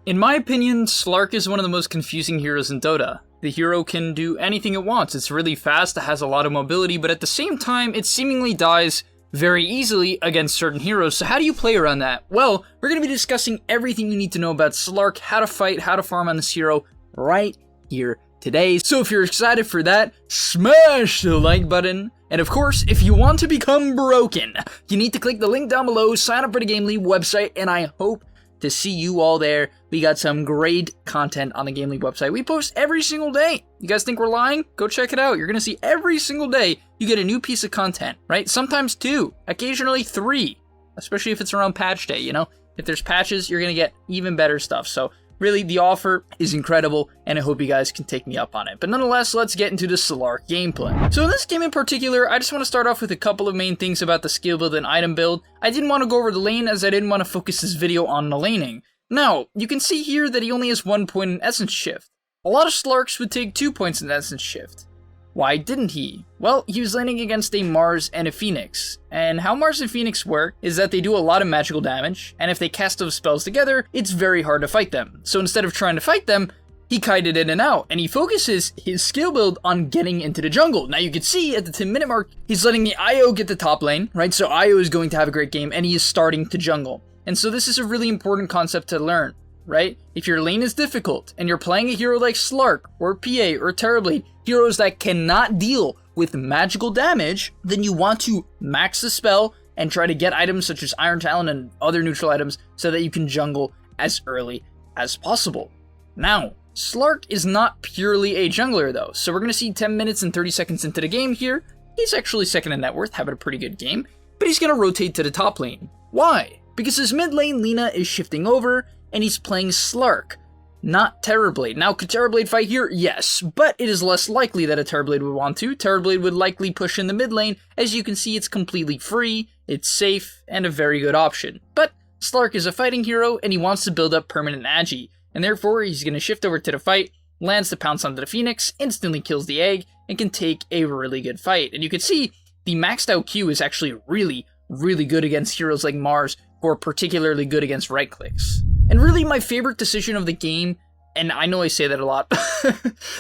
In my opinion, SLARK is one of the most confusing heroes in Dota. The hero can do anything it wants, it's really fast, it has a lot of mobility, but at the same time, it seemingly dies very easily against certain heroes. So how do you play around that? Well, we're going to be discussing everything you need to know about SLARK, how to fight, how to farm on this hero, right here today. So if you're excited for that, smash the like button. And of course, if you want to become broken, you need to click the link down below, sign up for the GameLeap website, and I hope to see you all there. We got some great content on the GameLeap website. We post every single day. You guys think we're lying? Go check it out. You're going to see every single day you get a new piece of content, right? Sometimes 2, occasionally 3, especially if it's around patch day, you know? If there's patches, you're going to get even better stuff. So really, the offer is incredible, and I hope you guys can take me up on it. But nonetheless, let's get into the SLARK gameplay. So in this game in particular, I just want to start off with a couple of main things about the skill build and item build. I didn't want to go over the lane, as I didn't want to focus this video on the laning. Now, you can see here that he only has 1 point in Essence Shift. A lot of SLARKs would take 2 points in Essence Shift. Why didn't he? Well, he was laning against a Mars and a Phoenix. And how Mars and Phoenix work is that they do a lot of magical damage, and if they cast those spells together, it's very hard to fight them. So instead of trying to fight them, he kited in and out, and he focuses his skill build on getting into the jungle. Now you can see at the 10-minute mark, he's letting the IO get the top lane, right? So IO is going to have a great game, and he is starting to jungle. And so this is a really important concept to learn, right? If your lane is difficult, and you're playing a hero like SLARK, or PA, or Terrorblade, heroes that cannot deal with magical damage, then you want to max the spell and try to get items such as Iron Talon and other neutral items so that you can jungle as early as possible. Now, SLARK is not purely a jungler though, so we're going to see 10 minutes and 30 seconds into the game here. He's actually second in net worth, having a pretty good game, but he's going to rotate to the top lane. Why? Because his mid lane Lina is shifting over, and he's playing SLARK, not Terrorblade. Now, could Terrorblade fight here? Yes, but it is less likely that a Terrorblade would want to. Terrorblade would likely push in the mid lane. As you can see, it's completely free, it's safe, and a very good option. But SLARK is a fighting hero, and he wants to build up permanent agi, and therefore he's going to shift over to the fight, lands the pounce onto the Phoenix, instantly kills the egg, and can take a really good fight. And you can see the maxed out Q is actually really good against heroes like Mars, who are particularly good against right clicks. And really my favorite decision of the game, and I know I say that a lot,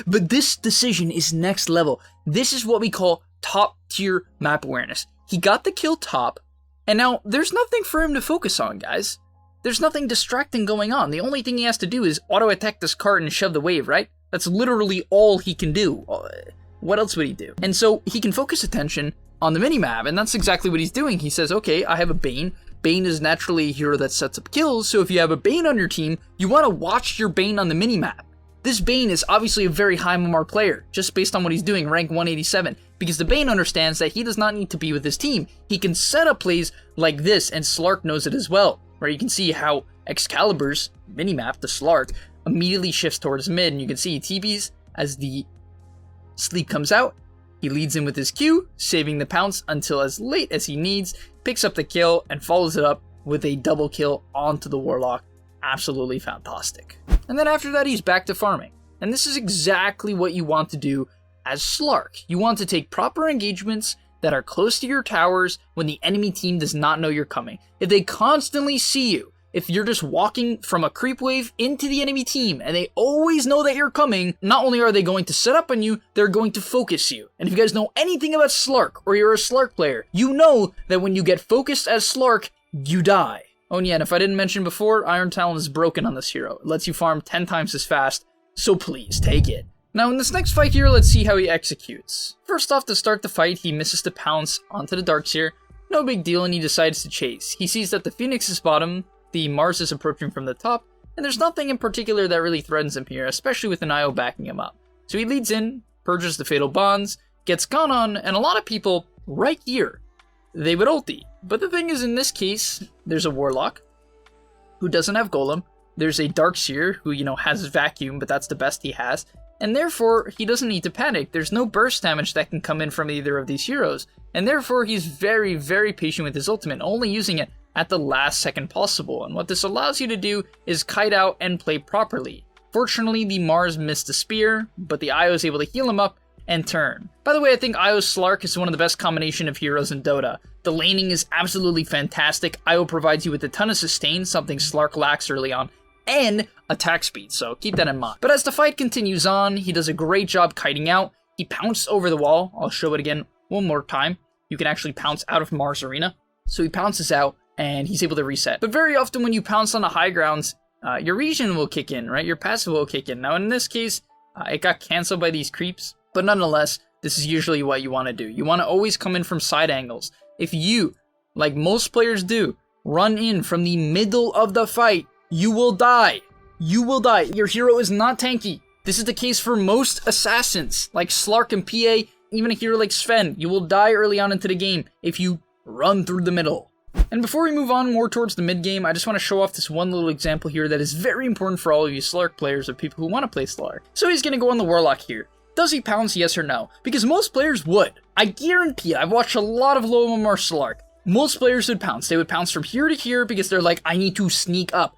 but this decision is next level. This is what we call top tier map awareness. He got the kill top, and now there's nothing for him to focus on, guys. There's nothing distracting going on. The only thing he has to do is auto attack this cart and shove the wave, right? That's literally all he can do. What else would he do? And so he can focus attention on the minimap, and that's exactly what he's doing. He says, okay, I have a Bane. Bane is naturally a hero that sets up kills, so if you have a Bane on your team, you want to watch your Bane on the minimap. This Bane is obviously a very high MMR player, just based on what he's doing, rank 187, because the Bane understands that he does not need to be with his team. He can set up plays like this, and SLARK knows it as well, where you can see how Excalibur's minimap, the SLARK, immediately shifts towards mid, and you can see he TPs as the sleep comes out. He leads in with his Q, saving the pounce until as late as he needs, picks up the kill, and follows it up with a double kill onto the Warlock. Absolutely fantastic. And then after that, he's back to farming. And this is exactly what you want to do as SLARK. You want to take proper engagements that are close to your towers when the enemy team does not know you're coming. If they constantly see you, if you're just walking from a creep wave into the enemy team and they always know that you're coming, not only are they going to set up on you, they're going to focus you. And if you guys know anything about SLARK, or you're a SLARK player, you know that when you get focused as SLARK, you die. Oh yeah, and if I didn't mention before, Iron Talon is broken on this hero. It lets you farm 10 times as fast, so please take it. Now in this next fight here, let's see how he executes. First off, to start the fight, he misses to pounce onto the Darkseer. No big deal, and he decides to chase. He sees that the Phoenix is bottom, the Mars is approaching from the top, and there's nothing in particular that really threatens him here, especially with an IO backing him up. So he leads in, purges the Fatal Bonds, gets gone on, and a lot of people, right here, they would ulti. But the thing is, in this case, there's a Warlock, who doesn't have Golem, there's a Darkseer, who, you know, has Vacuum, but that's the best he has, and therefore, he doesn't need to panic. There's no burst damage that can come in from either of these heroes, and therefore, he's very patient with his ultimate, only using it at the last second possible, and what this allows you to do is kite out and play properly. Fortunately, the Mars missed a spear, but the IO is able to heal him up and turn. By the way, I think IO SLARK is one of the best combination of heroes in Dota. The laning is absolutely fantastic. IO provides you with a ton of sustain, something SLARK lacks early on, and attack speed, so keep that in mind. But as the fight continues on, he does a great job kiting out. He pounced over the wall. I'll show it again one more time. You can actually pounce out of Mars Arena. So he pounces out, and he's able to reset. But very often when you pounce on the high grounds, your regen will kick in, right? Your passive will kick in. Now in this case, it got cancelled by these creeps, but nonetheless, this is usually what you want to do. You want to always come in from side angles. If you, like most players do, run in from the middle of the fight, you will die. You will die. Your hero is not tanky. This is the case for most assassins, like SLARK and PA, even a hero like Sven. You will die early on into the game if you run through the middle. And before we move on more towards the mid game, I just want to show off this one little example here that is very important for all of you SLARK players or people who want to play SLARK. So he's going to go on the Warlock here. Does he pounce, yes or no? Because most players would. I guarantee it. I've watched a lot of low MMR SLARK. Most players would pounce. They would pounce from here to here because they're like, I need to sneak up.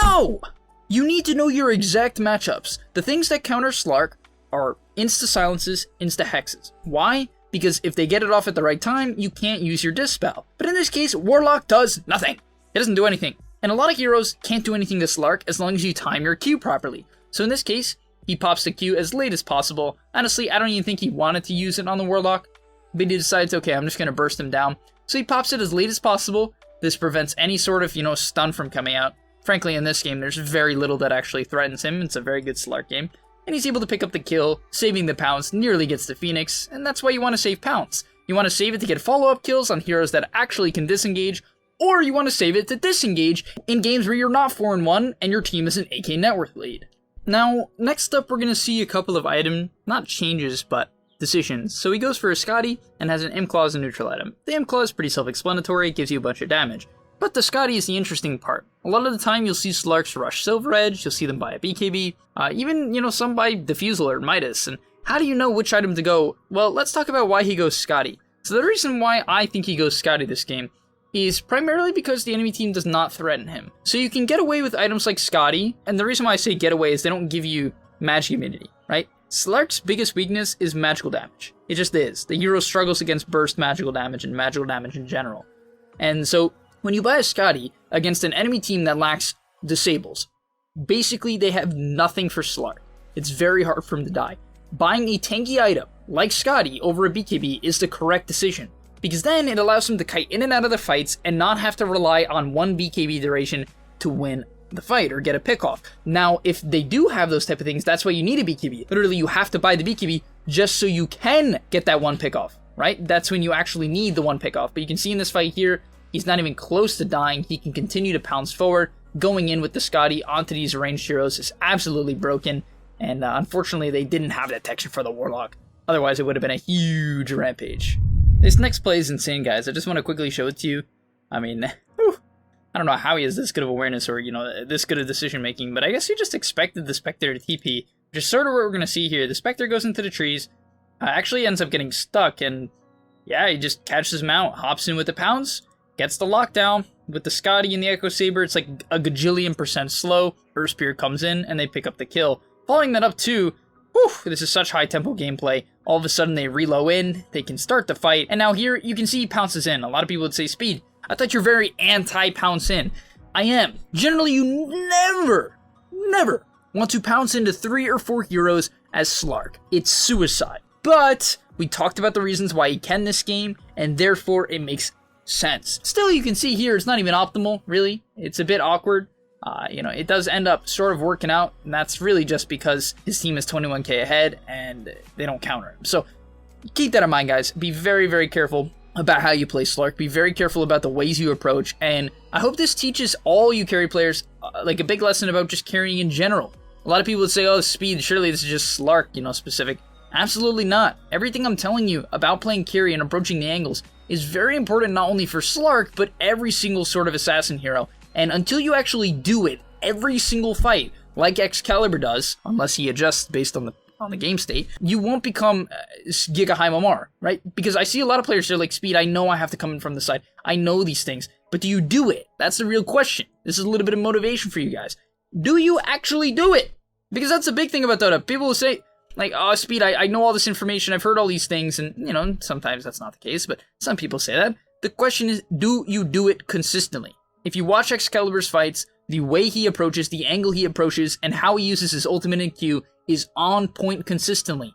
No! You need to know your exact matchups. The things that counter SLARK are insta-silences, insta-hexes. Why? Because if they get it off at the right time, you can't use your Dispel. But in this case, Warlock does nothing. It doesn't do anything. And a lot of heroes can't do anything to SLARK as long as you time your Q properly. So in this case, he pops the Q as late as possible. Honestly, I don't even think he wanted to use it on the Warlock, but he decides, okay, I'm just going to burst him down. So he pops it as late as possible. This prevents any sort of, stun from coming out. Frankly, in this game, there's very little that actually threatens him. It's a very good SLARK game. And he's able to pick up the kill, saving the pounce, nearly gets the Phoenix, and that's why you want to save pounce. You want to save it to get follow-up kills on heroes that actually can disengage, or you want to save it to disengage in games where you're not 4-1 and your team is an AK net worth lead. Now, next up, we're going to see a couple of item, not changes, but decisions. So he goes for a Scotty and has an Imp Claw as a neutral item. The Imp Claw is pretty self-explanatory, it gives you a bunch of damage. But the Scotty is the interesting part. A lot of the time you'll see SLARKs rush Silver Edge, you'll see them buy a BKB, even, some buy Diffusal or Midas. And how do you know which item to go? Well, let's talk about why he goes Scotty. So the reason why I think he goes Scotty this game is primarily because the enemy team does not threaten him. So you can get away with items like Scotty, and the reason why I say get away is they don't give you magic immunity, right? SLARK's biggest weakness is magical damage. It just is. The hero struggles against burst magical damage and magical damage in general. And so when you buy a Scotty against an enemy team that lacks disables, basically they have nothing for SLARK. It's very hard for him to die. Buying a tanky item like Scotty over a BKB is the correct decision, because then it allows him to kite in and out of the fights and not have to rely on one BKB duration to win the fight or get a pick off. Now, if they do have those type of things, that's why you need a BKB. Literally, you have to buy the BKB just so you can get that one pick off, right? That's when you actually need the one pick off. But you can see in this fight here, he's not even close to dying. He can continue to pounce forward. Going in with the Scotty onto these ranged heroes is absolutely broken. And unfortunately, they didn't have that texture for the Warlock. Otherwise, it would have been a huge rampage. This next play is insane, guys. I just want to quickly show it to you. I mean, I don't know how he has this good of awareness or, this good of decision making, but I guess you just expected the Spectre to TP, which is sort of what we're going to see here. The Spectre goes into the trees, actually ends up getting stuck, and yeah, he just catches him out, hops in with the pounce, gets the lockdown. With the Scotty and the Echo Saber, it's like a gajillion% slow. Earth Spirit comes in, and they pick up the kill. Following that up too, this is such high tempo gameplay. All of a sudden they reload in, they can start the fight, and now here you can see he pounces in. A lot of people would say speed. I thought you're very anti-pounce in. I am. Generally, you never want to pounce into 3 or 4 heroes as SLARK. It's suicide. But we talked about the reasons why he can this game, and therefore it makes sense. Still, you can see here it's not even optimal, really. It's a bit awkward. It does end up sort of working out, and that's really just because his team is 21k ahead, and they don't counter him. So keep that in mind, guys. Be very, very careful about how you play SLARK. Be very careful about the ways you approach, and I hope this teaches all you carry players like a big lesson about just carrying in general. A lot of people would say, oh, speed, surely this is just SLARK, specific. Absolutely not. Everything I'm telling you about playing carry and approaching the angles is very important not only for SLARK, but every single sort of assassin hero. And until you actually do it every single fight, like Excalibur does, unless he adjusts based on the game state, you won't become Giga High MMR, right? Because I see a lot of players, they're like, speed, I know I have to come in from the side. I know these things. But do you do it? That's the real question. This is a little bit of motivation for you guys. Do you actually do it? Because that's the big thing about Dota. People will say, like, oh, speed, I know all this information, I've heard all these things, and, sometimes that's not the case, but some people say that. The question is, do you do it consistently? If you watch Excalibur's fights, The way he approaches, the angle he approaches, and how he uses his ultimate in Q is on point consistently,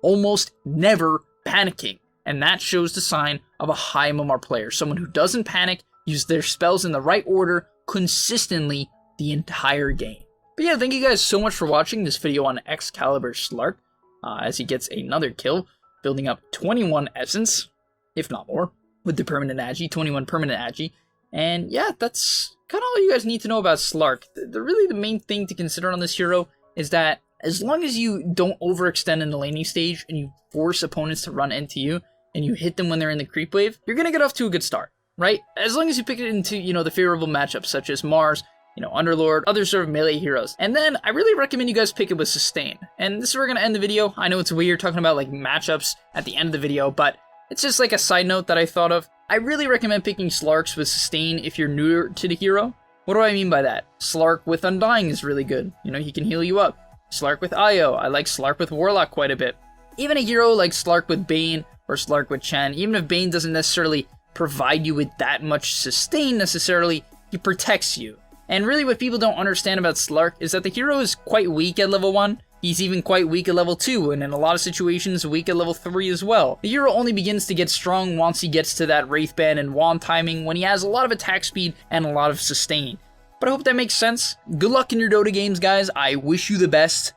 almost never panicking. And that shows the sign of a high MMR player, someone who doesn't panic, uses their spells in the right order consistently the entire game. But yeah, thank you guys so much for watching this video on Excalibur SLARK, as he gets another kill, building up 21 Essence, if not more, with the permanent Agi, 21 permanent Agi. And yeah, that's kind of all you guys need to know about SLARK. Really the main thing to consider on this hero is that as long as you don't overextend in the laning stage and you force opponents to run into you and you hit them when they're in the creep wave, you're going to get off to a good start, right? As long as you pick it into, the favorable matchups such as Mars, Underlord, other sort of melee heroes. And then I really recommend you guys pick it with Sustain. And this is where we're going to end the video. I know it's weird talking about like matchups at the end of the video, but it's just like a side note that I thought of. I really recommend picking Slarks with Sustain if you're newer to the hero. What do I mean by that? Slark with Undying is really good. He can heal you up. Slark with Io. I like Slark with Warlock quite a bit. Even a hero like Slark with Bane or Slark with Chen, even if Bane doesn't necessarily provide you with that much sustain necessarily, he protects you. And really what people don't understand about Slark is that the hero is quite weak at level 1. He's even quite weak at level 2, and in a lot of situations weak at level 3 as well. The hero only begins to get strong once he gets to that Wraith Band and Wand timing, when he has a lot of attack speed and a lot of sustain. But I hope that makes sense. Good luck in your Dota games, guys. I wish you the best.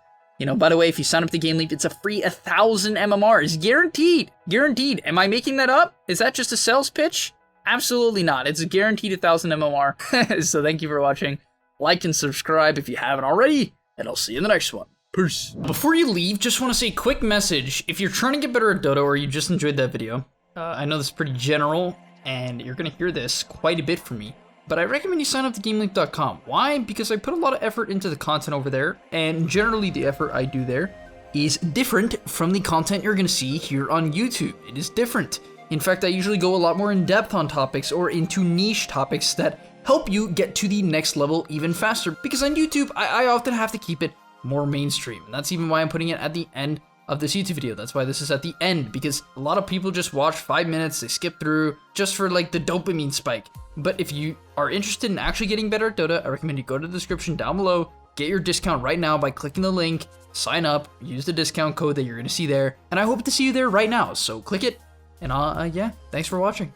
By the way, if you sign up to GameLeap, it's a free 1,000 MMRs. Guaranteed! Guaranteed. Am I making that up? Is that just a sales pitch? Absolutely not. It's a guaranteed 1,000 MMR. So thank you for watching. Like and subscribe if you haven't already, and I'll see you in the next one. Peace. Before you leave, just want to say a quick message. If you're trying to get better at Dota or you just enjoyed that video, I know this is pretty general, and you're going to hear this quite a bit from me, but I recommend you sign up to GameLeap.com. Why? Because I put a lot of effort into the content over there, and generally the effort I do there is different from the content you're going to see here on YouTube. It is different. In fact, I usually go a lot more in depth on topics or into niche topics that help you get to the next level even faster, because on YouTube, I often have to keep it more mainstream, and that's even why I'm putting it at the end of this YouTube video. That's why this is at the end, because a lot of people just watch 5 minutes, they skip through just for like the dopamine spike. But if you are interested in actually getting better at Dota, I recommend you go to the description down below, get your discount right now by clicking the link, sign up, use the discount code that you're going to see there, and I hope to see you there right now. So click it, and yeah, thanks for watching.